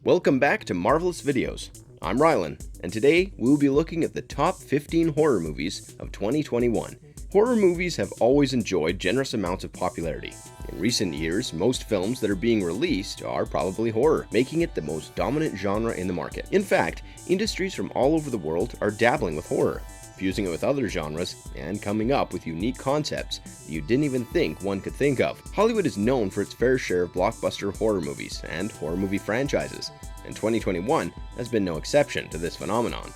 Welcome back to Marvelous Videos. I'm Rylan, and today we will be looking at the top 15 horror movies of 2021. Horror movies have always enjoyed generous amounts of popularity. In recent years, most films that are being released are probably horror, making it the most dominant genre in the market. In fact, industries from all over the world are dabbling with horror, fusing it with other genres, and coming up with unique concepts that you didn't even think one could think of. Hollywood is known for its fair share of blockbuster horror movies and horror movie franchises, and 2021 has been no exception to this phenomenon.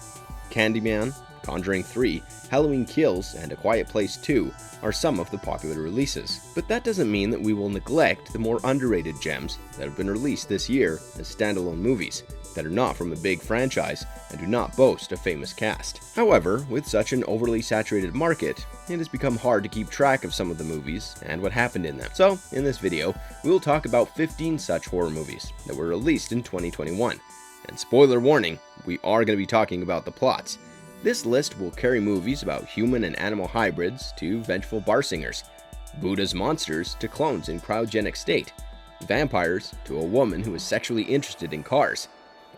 Candyman, Conjuring 3, Halloween Kills, and A Quiet Place 2 are some of the popular releases. But that doesn't mean that we will neglect the more underrated gems that have been released this year as standalone movies that are not from a big franchise and do not boast a famous cast. However, with such an overly saturated market, it has become hard to keep track of some of the movies and what happened in them. So, in this video, we will talk about 15 such horror movies that were released in 2021. And spoiler warning, we are going to be talking about the plots. This list will carry movies about human and animal hybrids to vengeful bar singers, Buddha's monsters to clones in cryogenic state, vampires to a woman who is sexually interested in cars.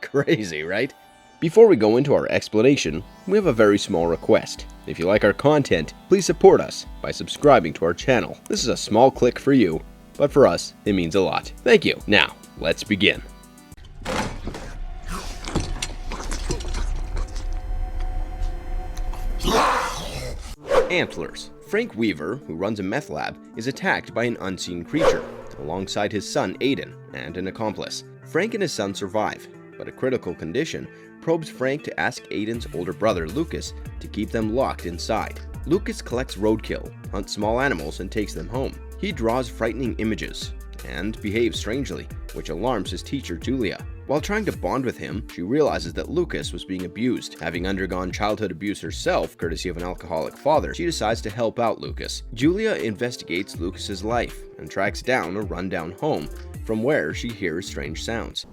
Crazy, right? Before we go into our explanation, we have a very small request. If you like our content, please support us by subscribing to our channel. This is a small click for you, but for us, it means a lot. Thank you. Now, let's begin. Antlers. Frank Weaver, who runs a meth lab, is attacked by an unseen creature, alongside his son Aiden and an accomplice. Frank and his son survive, but a critical condition probes Frank to ask Aiden's older brother Lucas to keep them locked inside. Lucas collects roadkill, hunts small animals, and takes them home. He draws frightening images and behaves strangely, which alarms his teacher Julia. While trying to bond with him, she realizes that Lucas was being abused. Having undergone childhood abuse herself, courtesy of an alcoholic father, she decides to help out Lucas. Julia investigates Lucas's life and tracks down a rundown home from where she hears strange sounds.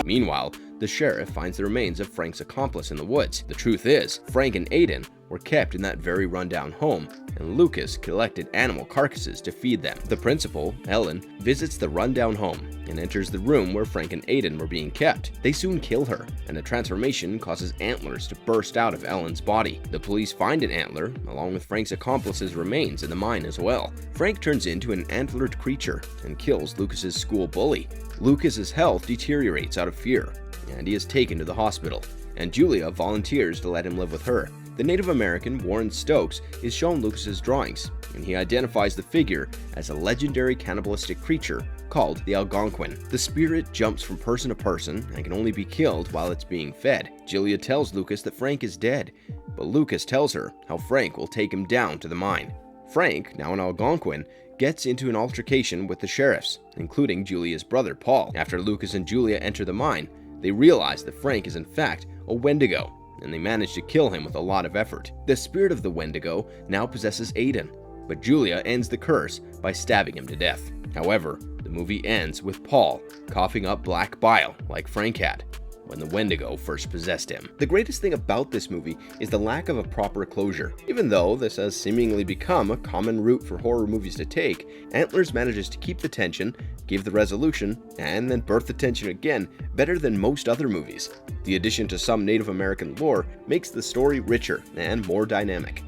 Meanwhile, the sheriff finds the remains of Frank's accomplice in the woods. The truth is, Frank and Aiden were kept in that very rundown home, and Lucas collected animal carcasses to feed them. The principal, Ellen, visits the rundown home and enters the room where Frank and Aiden were being kept. They soon kill her, and the transformation causes antlers to burst out of Ellen's body. The police find an antler, along with Frank's accomplice's remains in the mine as well. Frank turns into an antlered creature and kills Lucas's school bully. Lucas's health deteriorates out of fear, and he is taken to the hospital, and Julia volunteers to let him live with her. The Native American Warren Stokes is shown Lucas's drawings, and he identifies the figure as a legendary cannibalistic creature called the Algonquin. The spirit jumps from person to person and can only be killed while it's being fed. Julia tells Lucas that Frank is dead, but Lucas tells her how Frank will take him down to the mine. Frank, now an Algonquin, gets into an altercation with the sheriffs, including Julia's brother Paul. After Lucas and Julia enter the mine, they realize that Frank is in fact a Wendigo, and they manage to kill him with a lot of effort. The spirit of the Wendigo now possesses Aiden, but Julia ends the curse by stabbing him to death. However, the movie ends with Paul coughing up black bile like Frank had when the Wendigo first possessed him. The greatest thing about this movie is the lack of a proper closure. Even though this has seemingly become a common route for horror movies to take, Antlers manages to keep the tension, give the resolution, and then birth the tension again better than most other movies. The addition to some Native American lore makes the story richer and more dynamic.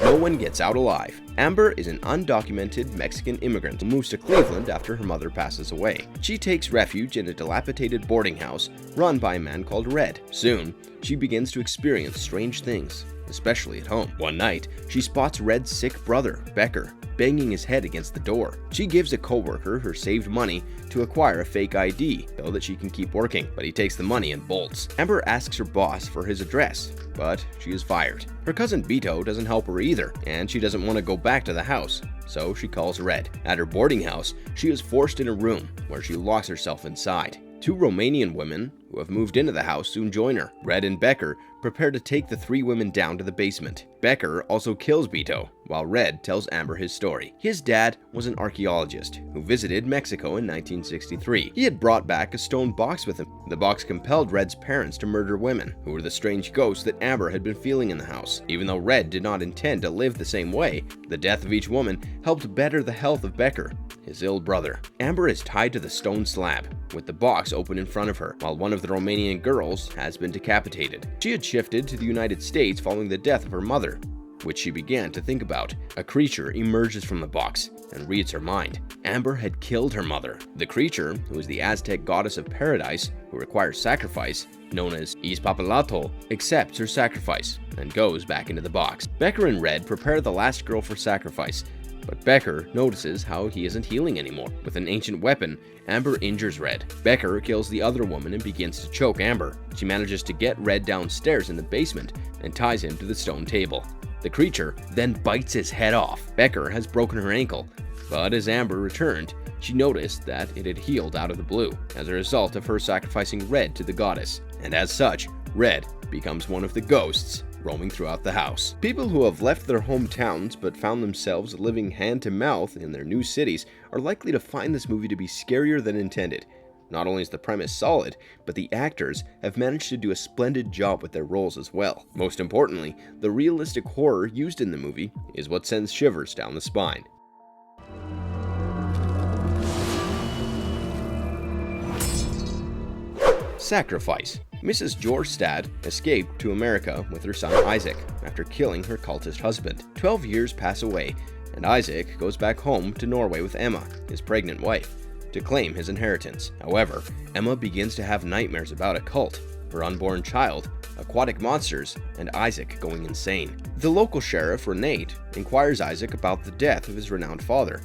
No one gets out alive. Amber is an undocumented Mexican immigrant who moves to Cleveland after her mother passes away. She takes refuge in a dilapidated boarding house run by a man called Red. Soon, she begins to experience strange things, especially at home. One night, she spots Red's sick brother, Becker, banging his head against the door. She gives a coworker her saved money to acquire a fake ID so that she can keep working, but he takes the money and bolts. Amber asks her boss for his address, but she is fired. Her cousin Vito doesn't help her either, and she doesn't want to go back to the house, so she calls Red. At her boarding house, she is forced in a room where she locks herself inside. Two Romanian women who have moved into the house soon join her. Red and Becker prepare to take the three women down to the basement. Becker also kills Beto, while Red tells Amber his story. His dad was an archaeologist who visited Mexico in 1963. He had brought back a stone box with him. The box compelled Red's parents to murder women, who were the strange ghosts that Amber had been feeling in the house. Even though Red did not intend to live the same way, the death of each woman helped better the health of Becker, his ill brother. Amber is tied to the stone slab, with the box open in front of her, while one of the Romanian girls has been decapitated. She had shifted to the United States following the death of her mother, which she began to think about. A creature emerges from the box and reads her mind. Amber had killed her mother. The creature, who is the Aztec goddess of paradise, who requires sacrifice, known as Izpapalato, accepts her sacrifice and goes back into the box. Becker and Red prepare the last girl for sacrifice, but Becker notices how he isn't healing anymore. With an ancient weapon, Amber injures Red. Becker kills the other woman and begins to choke Amber. She manages to get Red downstairs in the basement and ties him to the stone table. The creature then bites his head off. Becker has broken her ankle, but as Amber returned, she noticed that it had healed out of the blue as a result of her sacrificing Red to the goddess. And as such, Red becomes one of the ghosts roaming throughout the house. People who have left their hometowns but found themselves living hand to mouth in their new cities are likely to find this movie to be scarier than intended. Not only is the premise solid, but the actors have managed to do a splendid job with their roles as well. Most importantly, the realistic horror used in the movie is what sends shivers down the spine. Sacrifice. Mrs. Jorstad escaped to America with her son Isaac after killing her cultist husband. 12 years pass away, and Isaac goes back home to Norway with Emma, his pregnant wife, to claim his inheritance. However, Emma begins to have nightmares about a cult, her unborn child, aquatic monsters, and Isaac going insane. The local sheriff, Renate, inquires Isaac about the death of his renowned father.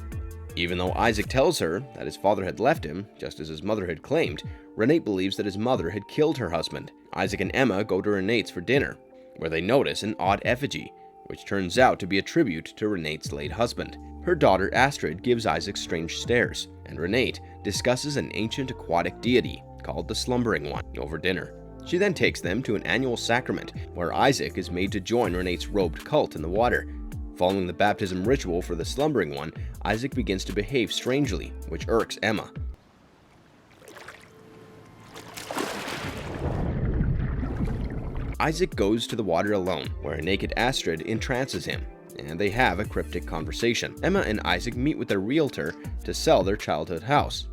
Even though Isaac tells her that his father had left him, just as his mother had claimed, Renate believes that his mother had killed her husband. Isaac and Emma go to Renate's for dinner, where they notice an odd effigy, which turns out to be a tribute to Renate's late husband. Her daughter Astrid gives Isaac strange stares, and Renate discusses an ancient aquatic deity called the Slumbering One over dinner. She then takes them to an annual sacrament, where Isaac is made to join Renate's robed cult in the water. Following the baptism ritual for the Slumbering One, Isaac begins to behave strangely, which irks Emma. Isaac goes to the water alone, where a naked Astrid entrances him, and they have a cryptic conversation. Emma and Isaac meet with their realtor to sell their childhood house,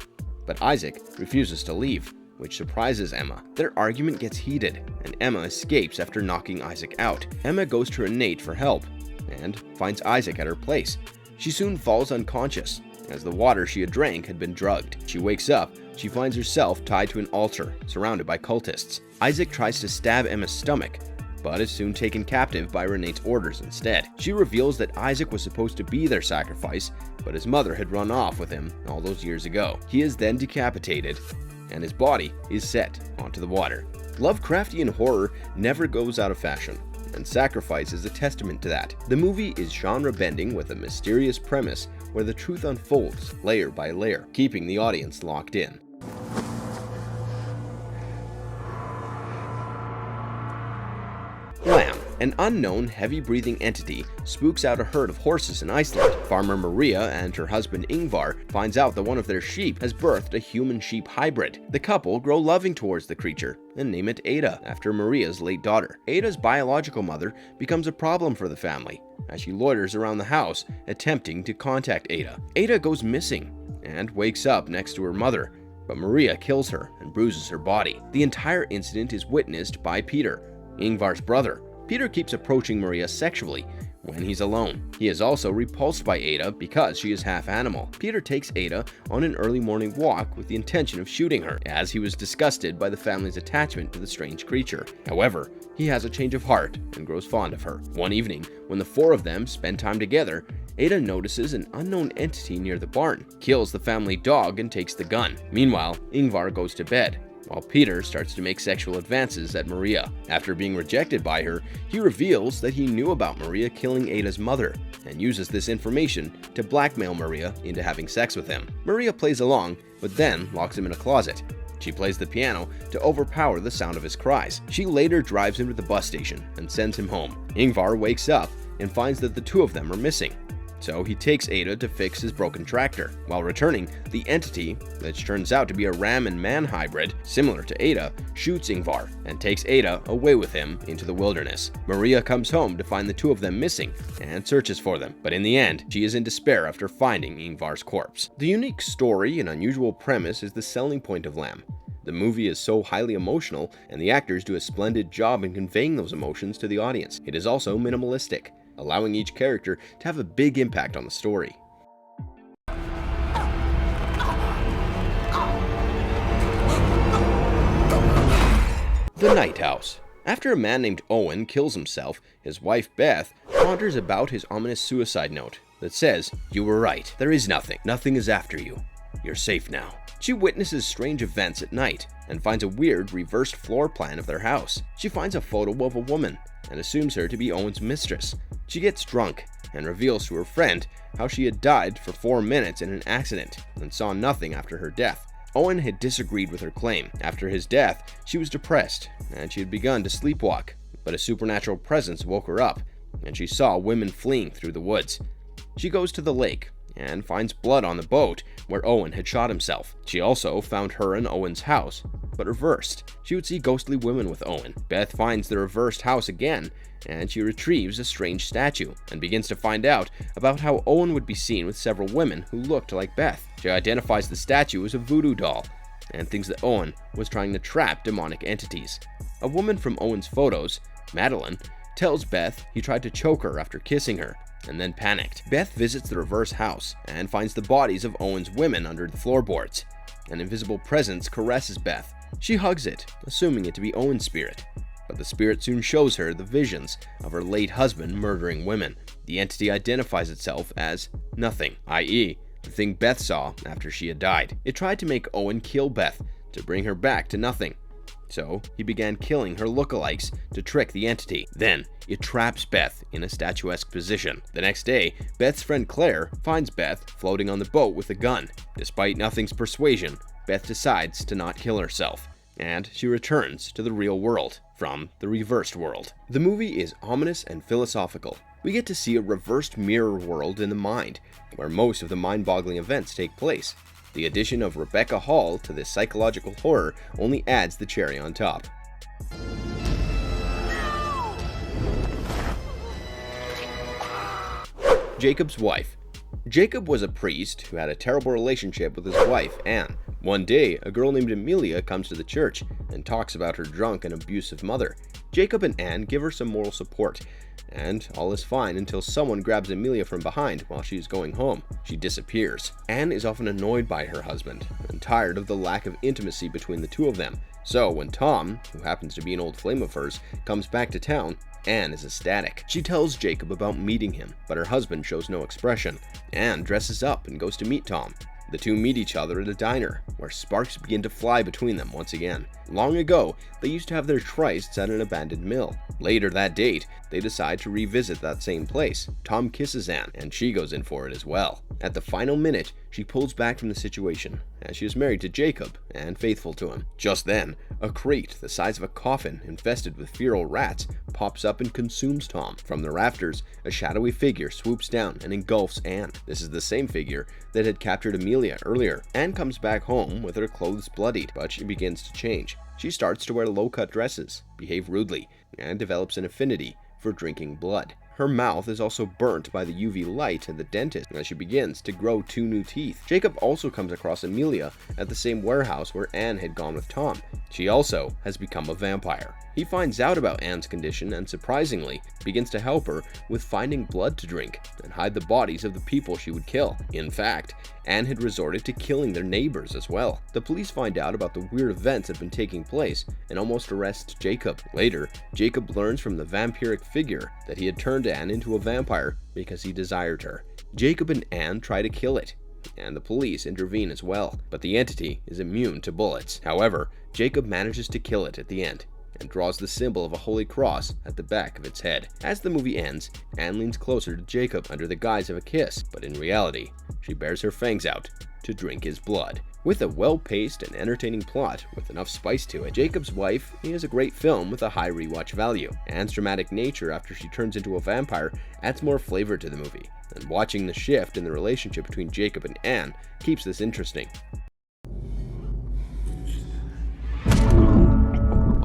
but Isaac refuses to leave, which surprises Emma. Their argument gets heated, and Emma escapes after knocking Isaac out. Emma goes to Renate for help, and finds Isaac at her place. She soon falls unconscious, as the water she had drank had been drugged. She wakes up, she finds herself tied to an altar, surrounded by cultists. Isaac tries to stab Emma's stomach, but is soon taken captive by Renate's orders instead. She reveals that Isaac was supposed to be their sacrifice, but his mother had run off with him all those years ago. He is then decapitated, and his body is set onto the water. Lovecraftian horror never goes out of fashion, and Sacrifice is a testament to that. The movie is genre-bending with a mysterious premise where the truth unfolds layer by layer, keeping the audience locked in. Lamb. An unknown, heavy-breathing entity spooks out a herd of horses in Iceland. Farmer Maria and her husband Ingvar finds out that one of their sheep has birthed a human-sheep hybrid. The couple grow loving towards the creature and name it Ada, after Maria's late daughter. Ada's biological mother becomes a problem for the family, as she loiters around the house attempting to contact Ada. Ada goes missing and wakes up next to her mother, but Maria kills her and bruises her body. The entire incident is witnessed by Peter, Ingvar's brother. Peter keeps approaching Maria sexually when he's alone. He is also repulsed by Ada because she is half animal. Peter takes Ada on an early morning walk with the intention of shooting her, as he was disgusted by the family's attachment to the strange creature. However, he has a change of heart and grows fond of her. One evening, when the four of them spend time together, Ada notices an unknown entity near the barn, kills the family dog, and takes the gun. Meanwhile, Ingvar goes to bed, while Peter starts to make sexual advances at Maria. After being rejected by her, he reveals that he knew about Maria killing Ada's mother, and uses this information to blackmail Maria into having sex with him. Maria plays along, but then locks him in a closet, She plays the piano to overpower the sound of his cries. She later drives him to the bus station and sends him home. Ingvar wakes up and finds that the two of them are missing. So he takes Ada to fix his broken tractor. While returning, the entity, which turns out to be a ram and man hybrid, similar to Ada, shoots Ingvar and takes Ada away with him into the wilderness. Maria comes home to find the two of them missing and searches for them, but in the end, she is in despair after finding Ingvar's corpse. The unique story and unusual premise is the selling point of Lamb. The movie is so highly emotional, and the actors do a splendid job in conveying those emotions to the audience. It is also minimalistic, allowing each character to have a big impact on the story. The Night House. After a man named Owen kills himself, his wife Beth ponders about his ominous suicide note that says, "You were right. There is nothing. Nothing is after you. You're safe now." She witnesses strange events at night and finds a weird reversed floor plan of their house. She finds a photo of a woman and assumes her to be Owen's mistress. She gets drunk and reveals to her friend how she had died for 4 minutes in an accident and saw nothing after her death. Owen had disagreed with her claim. After his death, she was depressed and she had begun to sleepwalk, but a supernatural presence woke her up and she saw women fleeing through the woods. She goes to the lake and finds blood on the boat where Owen had shot himself. She also found her and Owen's house, but reversed. She would see ghostly women with Owen. Beth finds the reversed house again, and she retrieves a strange statue and begins to find out about how Owen would be seen with several women who looked like Beth. She identifies the statue as a voodoo doll and thinks that Owen was trying to trap demonic entities. A woman from Owen's photos, Madeline, tells Beth he tried to choke her after kissing her and then panicked. Beth visits the reverse house and finds the bodies of Owen's women under the floorboards. An invisible presence caresses Beth. She hugs it, assuming it to be Owen's spirit, but the spirit soon shows her the visions of her late husband murdering women. The entity identifies itself as nothing, i.e., the thing Beth saw after she had died. It tried to make Owen kill Beth to bring her back to nothing. So he began killing her lookalikes to trick the entity. Then it traps Beth in a statuesque position. The next day, Beth's friend Claire finds Beth floating on the boat with a gun. Despite nothing's persuasion, Beth decides to not kill herself, and she returns to the real world from the reversed world. The movie is ominous and philosophical. We get to see a reversed mirror world in the mind, where most of the mind-boggling events take place. The addition of Rebecca Hall to this psychological horror only adds the cherry on top. Jacob's wife. Jacob was a priest who had a terrible relationship with his wife, Anne. One day, a girl named Amelia comes to the church and talks about her drunk and abusive mother. Jacob and Anne give her some moral support, and all is fine until someone grabs Amelia from behind while she is going home. She disappears. Anne is often annoyed by her husband and tired of the lack of intimacy between the two of them. So when Tom, who happens to be an old flame of hers, comes back to town, Anne is ecstatic. She tells Jacob about meeting him, but her husband shows no expression. Anne dresses up and goes to meet Tom. The two meet each other at a diner, where sparks begin to fly between them once again. Long ago, they used to have their trysts at an abandoned mill. Later that date, they decide to revisit that same place. Tom kisses Anne, and she goes in for it as well. At the final minute, she pulls back from the situation, as she is married to Jacob and faithful to him. Just then, a crate the size of a coffin infested with feral rats pops up and consumes Tom. From the rafters, a shadowy figure swoops down and engulfs Anne. This is the same figure that had captured Amelia earlier. Anne comes back home with her clothes bloodied, but she begins to change. She starts to wear low-cut dresses, behave rudely, and develops an affinity for drinking blood. Her mouth is also burnt by the UV light at the dentist as she begins to grow 2 new teeth. Jacob also comes across Amelia at the same warehouse where Anne had gone with Tom. She also has become a vampire. He finds out about Anne's condition and, surprisingly, begins to help her with finding blood to drink and hide the bodies of the people she would kill. In fact, Anne had resorted to killing their neighbors as well. The police find out about the weird events that have been taking place and almost arrest Jacob. Later, Jacob learns from the vampiric figure that he had turned Anne into a vampire because he desired her. Jacob and Anne try to kill it, and the police intervene as well, but the entity is immune to bullets. However, Jacob manages to kill it at the end and draws the symbol of a holy cross at the back of its head. As the movie ends, Anne leans closer to Jacob under the guise of a kiss, but in reality, she bears her fangs out to drink his blood. With a well-paced and entertaining plot with enough spice to it, Jacob's Wife is a great film with a high rewatch value. Anne's dramatic nature after she turns into a vampire adds more flavor to the movie, and watching the shift in the relationship between Jakob and Anne keeps this interesting.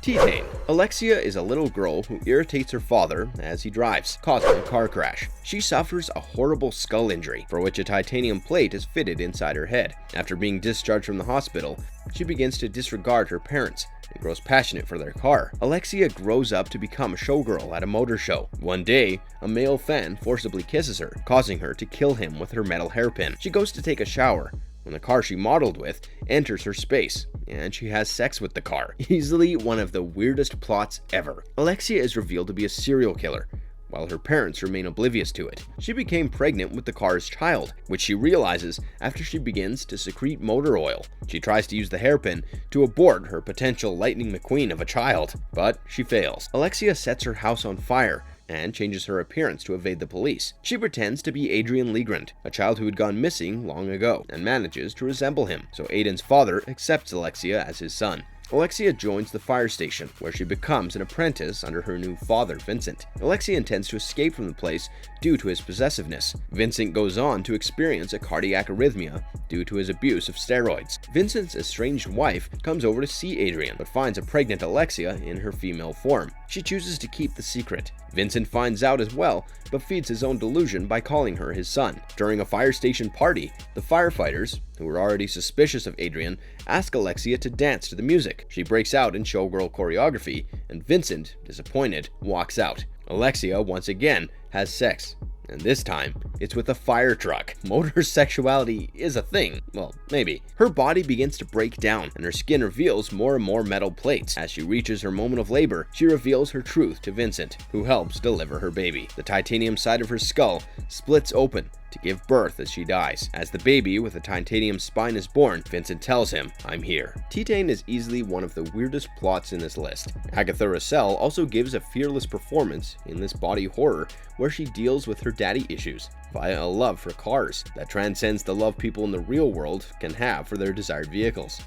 Titane. Alexia is a little girl who irritates her father as he drives, causing a car crash. She suffers a horrible skull injury, for which a titanium plate is fitted inside her head. After being discharged from the hospital, she begins to disregard her parents and grows passionate for their car. Alexia grows up to become a showgirl at a motor show. One day, a male fan forcibly kisses her, causing her to kill him with her metal hairpin. She goes to take a shower when the car she modeled with enters her space, and she has sex with the car. Easily one of the weirdest plots ever. Alexia is revealed to be a serial killer, while her parents remain oblivious to it. She became pregnant with the car's child, which she realizes after she begins to secrete motor oil. She tries to use the hairpin to abort her potential Lightning McQueen of a child, but she fails. Alexia sets her house on fire and changes her appearance to evade the police. She pretends to be Adrian Legrand, a child who had gone missing long ago, and manages to resemble him, so Aiden's father accepts Alexia as his son. Alexia joins the fire station, where she becomes an apprentice under her new father, Vincent. Alexia intends to escape from the place due to his possessiveness. Vincent goes on to experience a cardiac arrhythmia due to his abuse of steroids. Vincent's estranged wife comes over to see Adrian, but finds a pregnant Alexia in her female form. She chooses to keep the secret. Vincent finds out as well, but feeds his own delusion by calling her his son. During a fire station party, the firefighters, who were already suspicious of Adrian, ask Alexia to dance to the music. She breaks out in showgirl choreography, and Vincent, disappointed, walks out. Alexia once again has sex, and this time it's with a fire truck. Motor sexuality is a thing. Well, maybe. Her body begins to break down, and her skin reveals more and more metal plates. As she reaches her moment of labor, she reveals her truth to Vincent, who helps deliver her baby. The titanium side of her skull splits open to give birth as she dies. As the baby with a titanium spine is born, Vincent tells him, "I'm here." Titane is easily one of the weirdest plots in this list. Agatha Russell also gives a fearless performance in this body horror where she deals with her daddy issues via a love for cars that transcends the love people in the real world can have for their desired vehicles.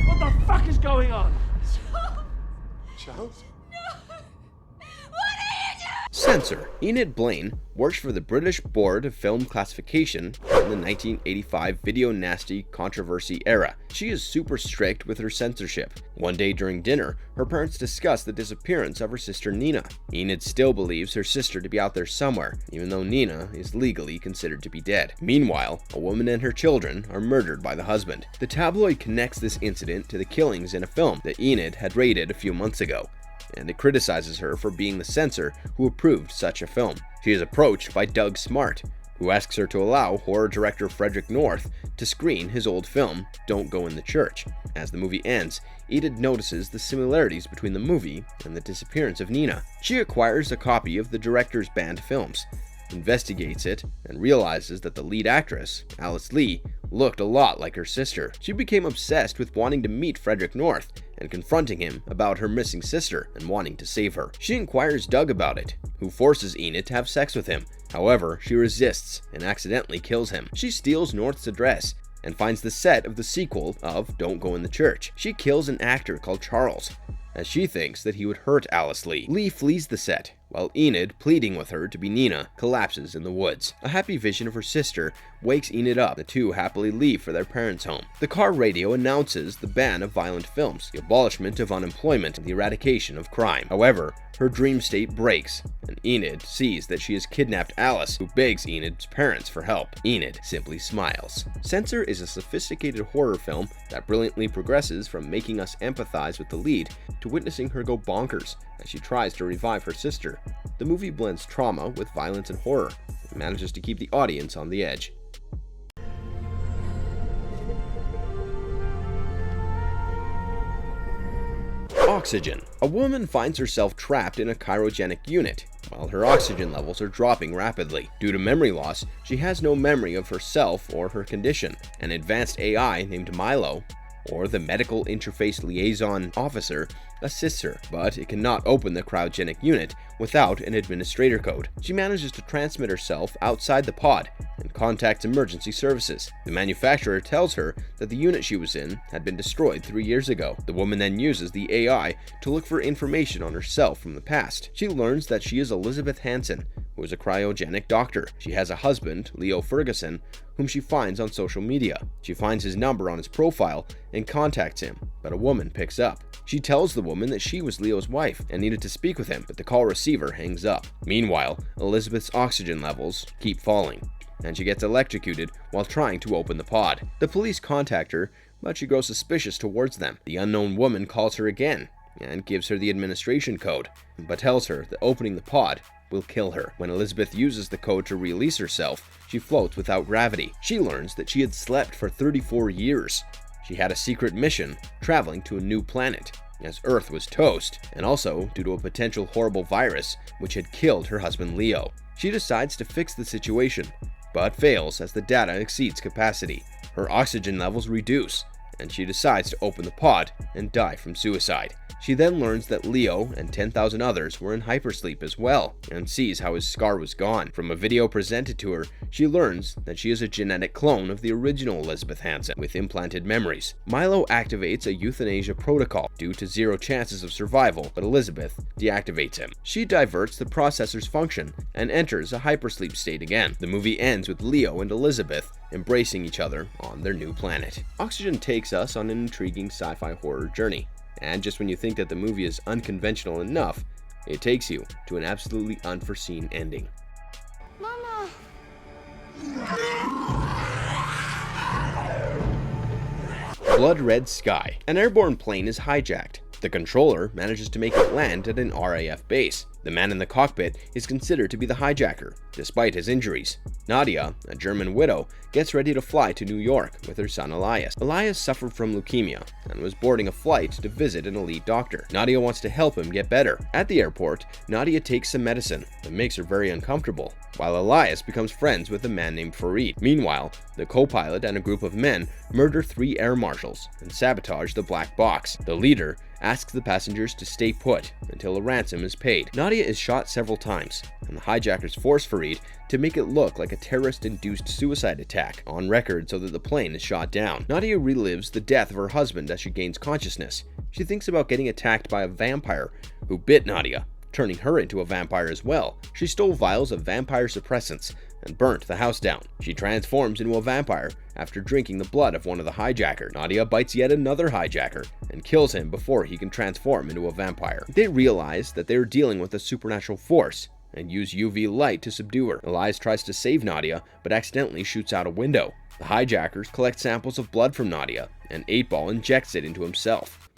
What the fuck is going on? Charles? Censor. Enid Blaine works for the British Board of Film Classification in the 1985 video nasty controversy era. She is super strict with her censorship. One day during dinner, her parents discuss the disappearance of her sister Nina. Enid still believes her sister to be out there somewhere, even though Nina is legally considered to be dead. Meanwhile, a woman and her children are murdered by the husband. The tabloid connects this incident to the killings in a film that Enid had rated a few months ago, and it criticizes her for being the censor who approved such a film. She is approached by Doug Smart, who asks her to allow horror director Frederick North to screen his old film, Don't Go in the Church. As the movie ends, Enid notices the similarities between the movie and the disappearance of Nina. She acquires a copy of the director's banned films, investigates it, and realizes that the lead actress, Alice Lee, looked a lot like her sister. She became obsessed with wanting to meet Frederick North and confronting him about her missing sister and wanting to save her. She inquires Doug about it, who forces Enid to have sex with him. However, she resists and accidentally kills him. She steals North's address and finds the set of the sequel of Don't Go in the Church. She kills an actor called Charles, as she thinks that he would hurt Alice Lee. Lee flees the set, while Enid, pleading with her to be Nina, collapses in the woods. A happy vision of her sister wakes Enid up. The two happily leave for their parents' home. The car radio announces the ban of violent films, the abolishment of unemployment, and the eradication of crime. However, her dream state breaks, and Enid sees that she has kidnapped Alice, who begs Enid's parents for help. Enid simply smiles. Censor is a sophisticated horror film that brilliantly progresses from making us empathize with the lead to witnessing her go bonkers as she tries to revive her sister. The movie blends trauma with violence and horror and manages to keep the audience on the edge. Oxygen. A woman finds herself trapped in a cryogenic unit, while her oxygen levels are dropping rapidly. Due to memory loss, she has no memory of herself or her condition. An advanced AI named Milo, or the Medical Interface Liaison Officer, assists her, but it cannot open the cryogenic unit without an administrator code. She manages to transmit herself outside the pod and contacts emergency services. The manufacturer tells her that the unit she was in had been destroyed 3 years ago. The woman then uses the AI to look for information on herself from the past. She learns that she is Elizabeth Hansen, who is a cryogenic doctor. She has a husband, Leo Ferguson, whom she finds on social media. She finds his number on his profile and contacts him, but a woman picks up. She tells the woman that she was Leo's wife and needed to speak with him, but the call receiver hangs up. Meanwhile, Elizabeth's oxygen levels keep falling, and she gets electrocuted while trying to open the pod. The police contact her, but she grows suspicious towards them. The unknown woman calls her again and gives her the administration code, but tells her that opening the pod will kill her. When Elizabeth uses the code to release herself, she floats without gravity. She learns that she had slept for 34 years. She had a secret mission, traveling to a new planet, as Earth was toast, and also due to a potential horrible virus which had killed her husband Leo. She decides to fix the situation, but fails as the data exceeds capacity. Her oxygen levels reduce, and she decides to open the pod and die from suicide. She then learns that Leo and 10,000 others were in hypersleep as well, and sees how his scar was gone. From a video presented to her, she learns that she is a genetic clone of the original Elizabeth Hansen with implanted memories. Milo activates a euthanasia protocol due to 0 chances of survival, but Elizabeth deactivates him. She diverts the processor's function and enters a hypersleep state again. The movie ends with Leo and Elizabeth embracing each other on their new planet. Oxygen takes us on an intriguing sci-fi horror journey. And just when you think that the movie is unconventional enough, it takes you to an absolutely unforeseen ending. Mama! Blood Red Sky. An airborne plane is hijacked. The controller manages to make it land at an RAF base. The man in the cockpit is considered to be the hijacker, despite his injuries. Nadia, a German widow, gets ready to fly to New York with her son Elias. Elias suffered from leukemia and was boarding a flight to visit an elite doctor. Nadia wants to help him get better. At the airport, Nadia takes some medicine that makes her very uncomfortable, while Elias becomes friends with a man named Farid. Meanwhile, the co-pilot and a group of men murder 3 air marshals and sabotage the black box. The leader asks the passengers to stay put until a ransom is paid. Nadia is shot several times, and the hijackers force Farid to make it look like a terrorist-induced suicide attack on record so that the plane is shot down. Nadia relives the death of her husband as she gains consciousness. She thinks about getting attacked by a vampire who bit Nadia, turning her into a vampire as well. She stole vials of vampire suppressants and burnt the house down. She transforms into a vampire after drinking the blood of one of the hijackers. Nadia bites yet another hijacker and kills him before he can transform into a vampire. They realize that they are dealing with a supernatural force and use UV light to subdue her. Elias tries to save Nadia, but accidentally shoots out a window. The hijackers collect samples of blood from Nadia, and 8-Ball injects it into himself.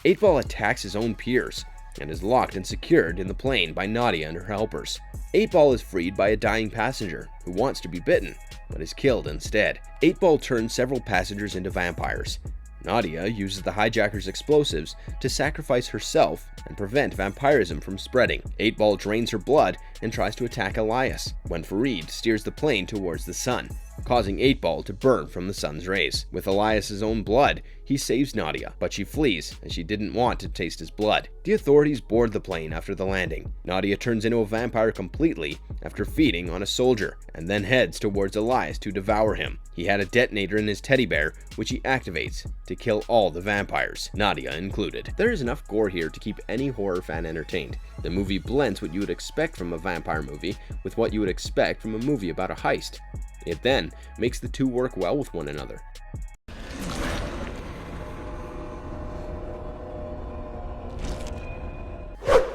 8-Ball attacks his own peers and is locked and secured in the plane by Nadia and her helpers. 8-Ball is freed by a dying passenger who wants to be bitten, but is killed instead. 8-Ball turns several passengers into vampires. Nadia uses the hijackers' explosives to sacrifice herself and prevent vampirism from spreading. 8-Ball drains her blood and tries to attack Elias, when Farid steers the plane towards the sun, causing 8-Ball to burn from the sun's rays. With Elias's own blood, he saves Nadia, but she flees as she didn't want to taste his blood. The authorities board the plane after the landing. Nadia turns into a vampire completely after feeding on a soldier, and then heads towards Elias to devour him. He had a detonator in his teddy bear, which he activates to kill all the vampires, Nadia included. There is enough gore here to keep any horror fan entertained. The movie blends what you would expect from a vampire movie with what you would expect from a movie about a heist. It then makes the two work well with one another.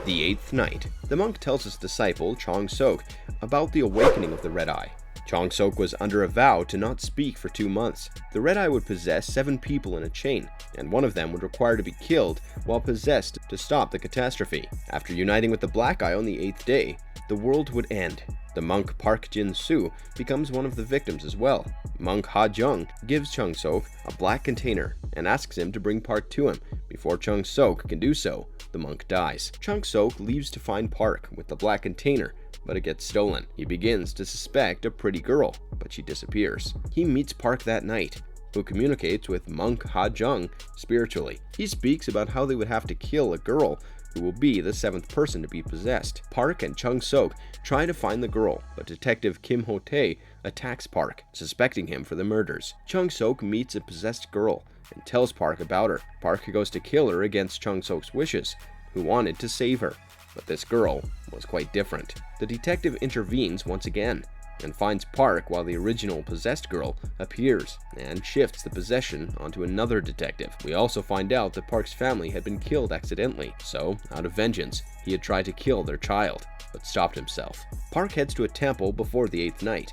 The Eighth Night. The monk tells his disciple, Chong Sok, about the awakening of the Red Eye. Chong Sok was under a vow to not speak for 2 months. The Red Eye would possess 7 people in a chain, and one of them would require to be killed while possessed to stop the catastrophe. After uniting with the Black Eye on the 8th day, the world would end. The monk Park Jin-soo becomes one of the victims as well. Monk Ha Jung gives Chong Sok a black container and asks him to bring Park to him. Before Chong Sok can do so, the monk dies. Chong Sok leaves to find Park with the black container, but it gets stolen. He begins to suspect a pretty girl, but she disappears. He meets Park that night, who communicates with Monk Ha Jung spiritually. He speaks about how they would have to kill a girl who will be the 7th person to be possessed. Park and Chung-sok try to find the girl, but Detective Kim Ho-tae attacks Park, suspecting him for the murders. Chung-sok meets a possessed girl and tells Park about her. Park goes to kill her against Chung-sok's wishes, who wanted to save her, but this girl was quite different. The detective intervenes once again and finds Park while the original possessed girl appears and shifts the possession onto another detective. We also find out that Park's family had been killed accidentally, so out of vengeance, he had tried to kill their child, but stopped himself. Park heads to a temple before the 8th night,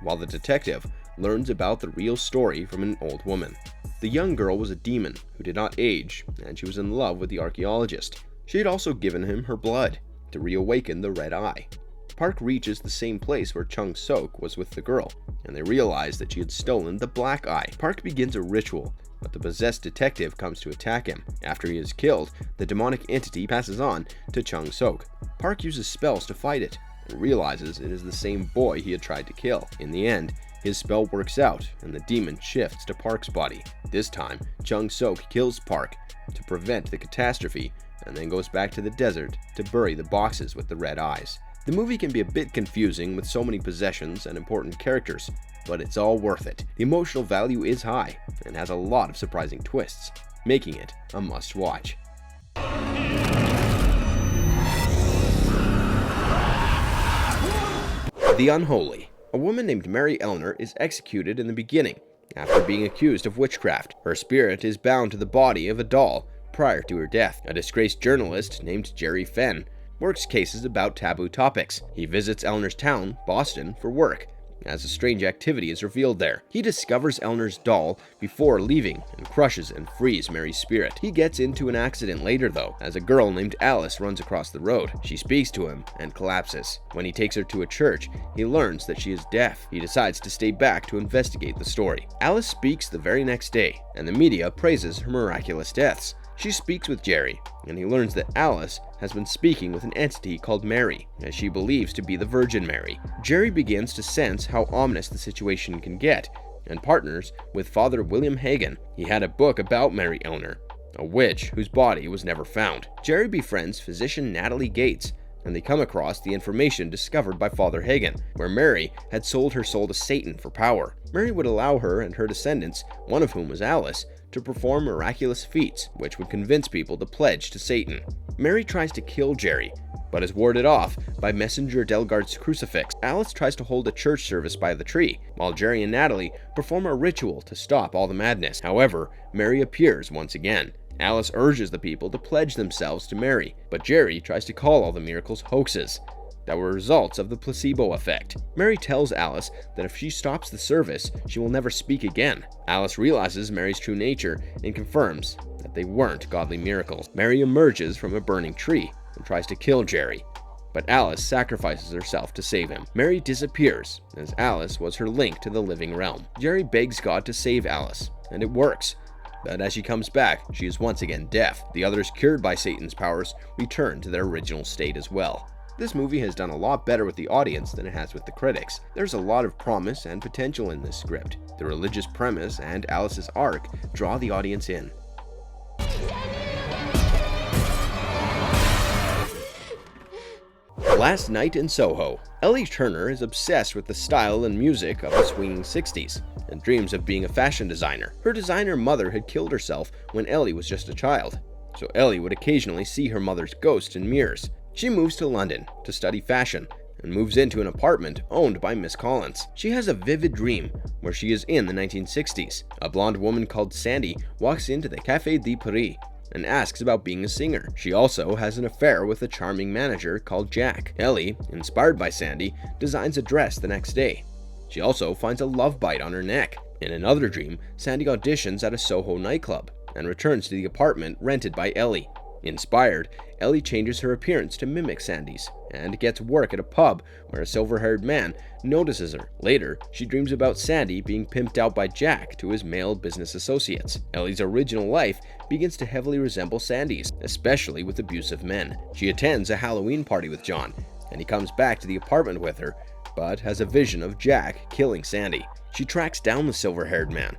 while the detective learns about the real story from an old woman. The young girl was a demon who did not age, and she was in love with the archaeologist. She had also given him her blood to reawaken the red eye. Park reaches the same place where Chung-sok was with the girl, and they realize that she had stolen the black eye. Park begins a ritual, but the possessed detective comes to attack him. After he is killed, the demonic entity passes on to Chung-sok. Park uses spells to fight it, and realizes it is the same boy he had tried to kill. In the end, his spell works out, and the demon shifts to Park's body. This time, Chung-sok kills Park to prevent the catastrophe, and then goes back to the desert to bury the boxes with the red eyes. The movie can be a bit confusing with so many possessions and important characters, but it's all worth it. The emotional value is high and has a lot of surprising twists, making it a must-watch. The Unholy. A woman named Mary Elner is executed in the beginning after being accused of witchcraft. Her spirit is bound to the body of a doll prior to her death. A disgraced journalist named Jerry Fenn works cases about taboo topics. He visits Elner's town, Boston, for work, as a strange activity is revealed there. He discovers Elner's doll before leaving and crushes and frees Mary's spirit. He gets into an accident later though, as a girl named Alice runs across the road. She speaks to him and collapses. When he takes her to a church, he learns that she is deaf. He decides to stay back to investigate the story. Alice speaks the very next day, and the media praises her miraculous deaths. She speaks with Jerry, and he learns that Alice has been speaking with an entity called Mary, as she believes to be the Virgin Mary. Jerry begins to sense how ominous the situation can get, and partners with Father William Hagen. He had a book about Mary Elner, a witch whose body was never found. Jerry befriends physician Natalie Gates, and they come across the information discovered by Father Hagen, where Mary had sold her soul to Satan for power. Mary would allow her and her descendants, one of whom was Alice, to perform miraculous feats, which would convince people to pledge to Satan. Mary tries to kill Jerry, but is warded off by Messenger Delgard's crucifix. Alice tries to hold a church service by the tree, while Jerry and Natalie perform a ritual to stop all the madness. However, Mary appears once again. Alice urges the people to pledge themselves to Mary, but Jerry tries to call all the miracles hoaxes that were results of the placebo effect. Mary tells Alice that if she stops the service, she will never speak again. Alice realizes Mary's true nature and confirms that they weren't godly miracles. Mary emerges from a burning tree and tries to kill Jerry, but Alice sacrifices herself to save him. Mary disappears, as Alice was her link to the living realm. Jerry begs God to save Alice, and it works. But as she comes back, she is once again deaf. The others cured by Satan's powers return to their original state as well. This movie has done a lot better with the audience than it has with the critics. There's a lot of promise and potential in this script. The religious premise and Alice's arc draw the audience in. Last Night in Soho. Ellie Turner is obsessed with the style and music of the swinging 60s and dreams of being a fashion designer. Her designer mother had killed herself when Ellie was just a child, so Ellie would occasionally see her mother's ghost in mirrors. She moves to London to study fashion and moves into an apartment owned by Miss Collins. She has a vivid dream where she is in the 1960s. A blonde woman called Sandy walks into the Café de Paris and asks about being a singer. She also has an affair with a charming manager called Jack. Ellie, inspired by Sandy, designs a dress the next day. She also finds a love bite on her neck. In another dream, Sandy auditions at a Soho nightclub and returns to the apartment rented by Ellie. Inspired, Ellie changes her appearance to mimic Sandy's and gets work at a pub where a silver-haired man notices her. Later, she dreams about Sandy being pimped out by Jack to his male business associates. Ellie's original life begins to heavily resemble Sandy's, especially with abusive men. She attends a Halloween party with John, and he comes back to the apartment with her, but has a vision of Jack killing Sandy. She tracks down the silver-haired man,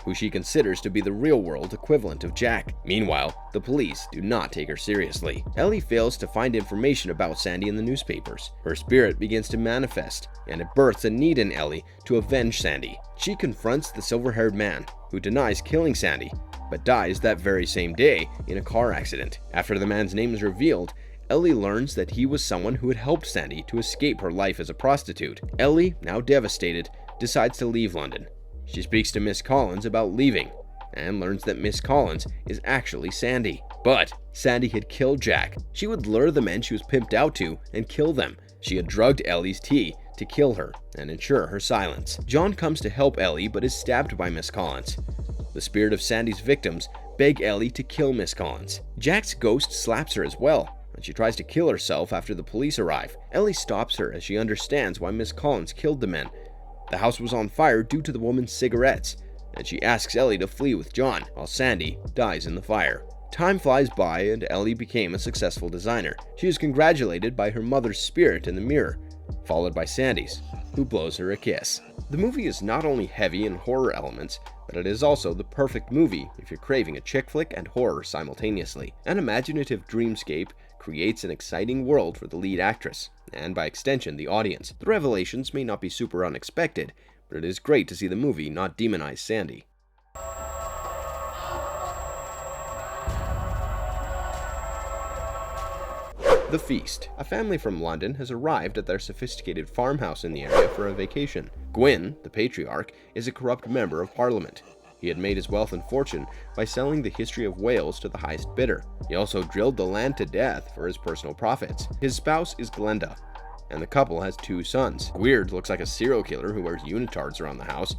who she considers to be the real-world equivalent of Jack. Meanwhile, the police do not take her seriously. Ellie fails to find information about Sandy in the newspapers. Her spirit begins to manifest, and it births a need in Ellie to avenge Sandy. She confronts the silver-haired man, who denies killing Sandy, but dies that very same day in a car accident. After the man's name is revealed, Ellie learns that he was someone who had helped Sandy to escape her life as a prostitute. Ellie, now devastated, decides to leave London. She speaks to Miss Collins about leaving, and learns that Miss Collins is actually Sandy. But Sandy had killed Jack. She would lure the men she was pimped out to and kill them. She had drugged Ellie's tea to kill her and ensure her silence. John comes to help Ellie but is stabbed by Miss Collins. The spirit of Sandy's victims beg Ellie to kill Miss Collins. Jack's ghost slaps her as well, and she tries to kill herself after the police arrive. Ellie stops her as she understands why Miss Collins killed the men. The house was on fire due to the woman's cigarettes, and she asks Ellie to flee with John, while Sandy dies in the fire. Time flies by and Ellie became a successful designer. She is congratulated by her mother's spirit in the mirror, followed by Sandy's, who blows her a kiss. The movie is not only heavy in horror elements, but it is also the perfect movie if you're craving a chick flick and horror simultaneously. An imaginative dreamscape creates an exciting world for the lead actress, and by extension the audience. The revelations may not be super unexpected, but it is great to see the movie not demonize Sandy. The Feast. A family from London has arrived at their sophisticated farmhouse in the area for a vacation. Gwyn, the patriarch, is a corrupt member of Parliament. He had made his wealth and fortune by selling the history of Wales to the highest bidder. He also drilled the land to death for his personal profits. His spouse is Glenda, and the couple has 2 sons. Gwyn looks like a serial killer who wears unitards around the house.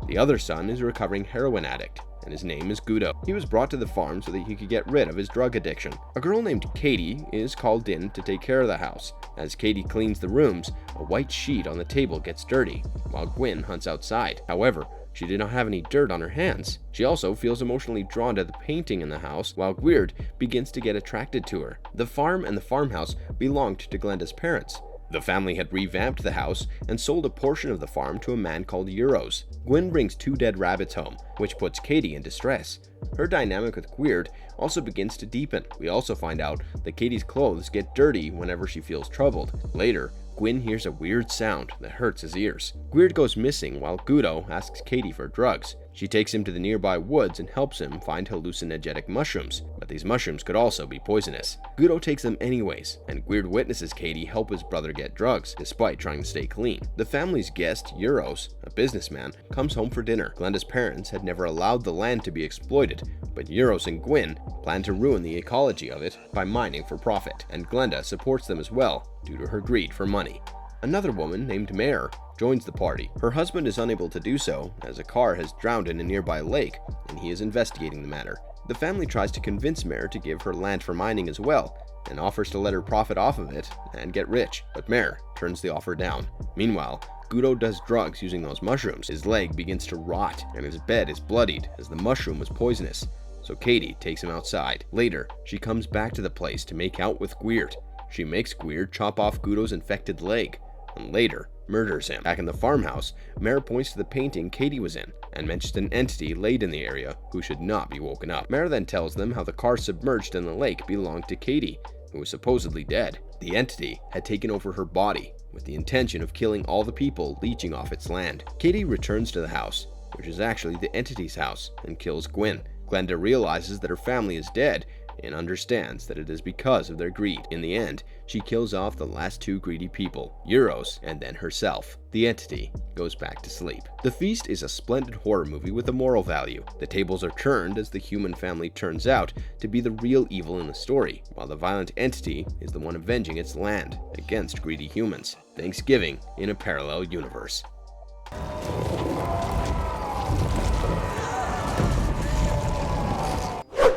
The other son is a recovering heroin addict, and his name is Guido. He was brought to the farm so that he could get rid of his drug addiction. A girl named Katie is called in to take care of the house. As Katie cleans the rooms, a white sheet on the table gets dirty, while Gwyn hunts outside. However, she did not have any dirt on her hands. She also feels emotionally drawn to the painting in the house, while Gwyn begins to get attracted to her. The farm and the farmhouse belonged to Glenda's parents. The family had revamped the house and sold a portion of the farm to a man called Euros. Gwyn brings 2 dead rabbits home, which puts Katie in distress. Her dynamic with Gwyn also begins to deepen. We also find out that Katie's clothes get dirty whenever she feels troubled. Later, Gwyn hears a weird sound that hurts his ears. Gwyn goes missing while Guido asks Katie for drugs. She takes him to the nearby woods and helps him find hallucinogenic mushrooms, but these mushrooms could also be poisonous. Guido takes them anyways, and Gwyn witnesses Katie help his brother get drugs, despite trying to stay clean. The family's guest, Euros, a businessman, comes home for dinner. Glenda's parents had never allowed the land to be exploited, but Euros and Gwyn plan to ruin the ecology of it by mining for profit, and Glenda supports them as well, due to her greed for money. Another woman named Mare joins the party. Her husband is unable to do so, as a car has drowned in a nearby lake, and he is investigating the matter. The family tries to convince Mare to give her land for mining as well, and offers to let her profit off of it and get rich, but Mare turns the offer down. Meanwhile, Guido does drugs using those mushrooms. His leg begins to rot, and his bed is bloodied, as the mushroom was poisonous, so Katie takes him outside. Later, she comes back to the place to make out with Gwyn. She makes Gwyn chop off Guido's infected leg, and later murders him. Back in the farmhouse, Mare points to the painting Katie was in, and mentions an entity laid in the area who should not be woken up. Mare then tells them how the car submerged in the lake belonged to Katie, who was supposedly dead. The entity had taken over her body, with the intention of killing all the people leeching off its land. Katie returns to the house, which is actually the entity's house, and kills Gwyn. Glenda realizes that her family is dead, and understands that it is because of their greed. In the end, she kills off the last 2 greedy people, Euros and then herself. The entity goes back to sleep. The Feast is a splendid horror movie with a moral value. The tables are turned as the human family turns out to be the real evil in the story, while the violent entity is the one avenging its land against greedy humans. Thanksgiving in a parallel universe.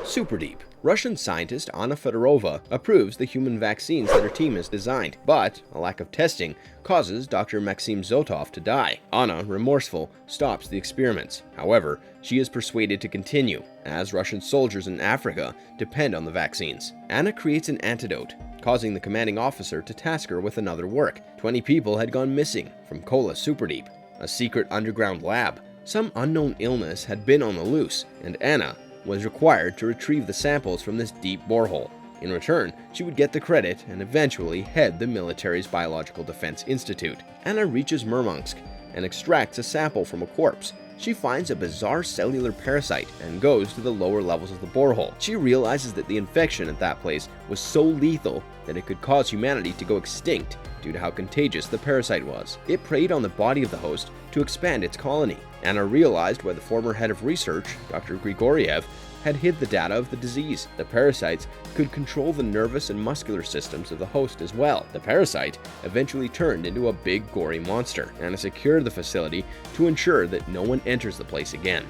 Superdeep. Russian scientist Anna Fedorova approves the human vaccines that her team has designed, but a lack of testing causes Dr. Maxim Zotov to die. Anna, remorseful, stops the experiments. However, she is persuaded to continue, as Russian soldiers in Africa depend on the vaccines. Anna creates an antidote, causing the commanding officer to task her with another work. 20 people had gone missing from Kola Superdeep, a secret underground lab Some unknown illness had been on the loose, and Anna was required to retrieve the samples from this deep borehole. In return, she would get the credit and eventually head the military's Biological Defense Institute. Anna reaches Murmansk and extracts a sample from a corpse. She finds a bizarre cellular parasite and goes to the lower levels of the borehole. She realizes that the infection at that place was so lethal that it could cause humanity to go extinct due to how contagious the parasite was. It preyed on the body of the host to expand its colony. Anna realized why the former head of research, Dr. Grigoriev, had hid the data of the disease. The parasites could control the nervous and muscular systems of the host as well. The parasite eventually turned into a big gory monster. Anna secured the facility to ensure that no one enters the place again,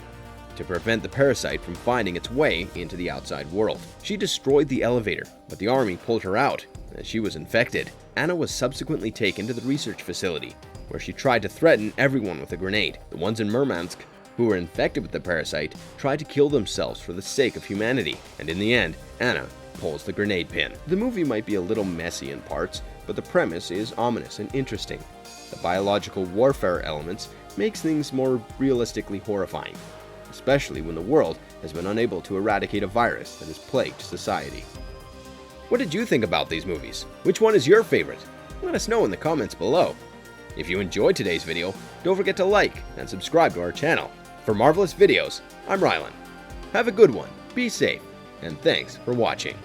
to prevent the parasite from finding its way into the outside world. She destroyed the elevator, but the army pulled her out as she was infected. Anna was subsequently taken to the research facility, where she tried to threaten everyone with a grenade. The ones in Murmansk who were infected with the parasite tried to kill themselves for the sake of humanity, and in the end, Anna pulls the grenade pin. The movie might be a little messy in parts, but the premise is ominous and interesting. The biological warfare elements makes things more realistically horrifying, especially when the world has been unable to eradicate a virus that has plagued society. What did you think about these movies? Which one is your favorite? Let us know in the comments below. If you enjoyed today's video, don't forget to like and subscribe to our channel. For Marvelous Videos, I'm Rylan. Have a good one, be safe, and thanks for watching.